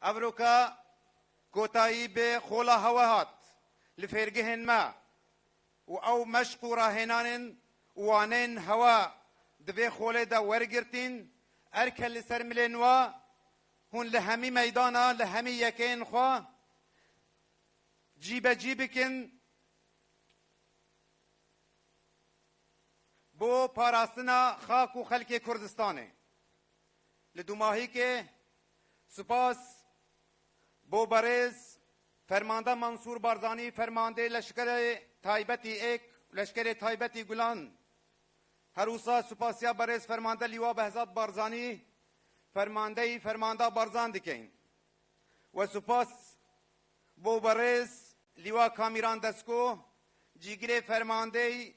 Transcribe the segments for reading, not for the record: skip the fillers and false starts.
افروکا کوتایی به خولا هواهات لفرگهن ما و او مشق و راهنان وانین هوا دوی خوله دا ورگرتین ارکل سر ملنوا هون لهمی میدانا لهمی یکین خوا جیب جیبکن بو پاراستنا خاک و خلق کردستانه لدوماهی که سپاس بو برز فرمانده منصور بارزانی فرمانده لشکر تایبتی ایک لشکر تایبتی گلان هروسا سپاسیا برز فرمانده لیوا بهزاد بارزانی فرمانده بارزان دکین و سپاس بو برز لیوا کامیران دسکو جیگر فرمانده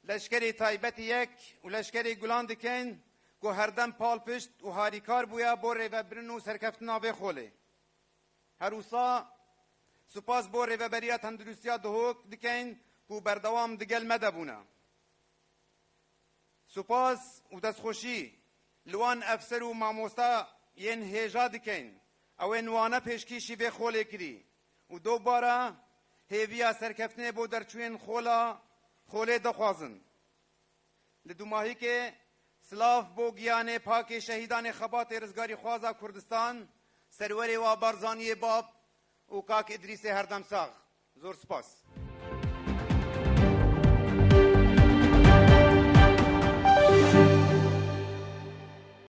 لشکر تایبتی یک و لشکر گلان دکین که هر دم پال پشت و هاریکار بویا بو ریوبرن و سرکفتنا بخوله هروسا سپاس بو ریوبریا تندرستیا دهوک دکین که بردوام دگل مدبونا سپاس و دستخوشی لوان افسر و ماموستا ین هیجا دکین او انوانه پیشکیشی به خوله کری و دوباره هیویا سرکفتنه بو درچوین خوله دخوازن لدوماهی که سلاف بو گیان پاک شهیدان خبات رزگاری خوازا کردستان سروری و بارزانی باب و کاک ادریس هردمساغ زور سپاس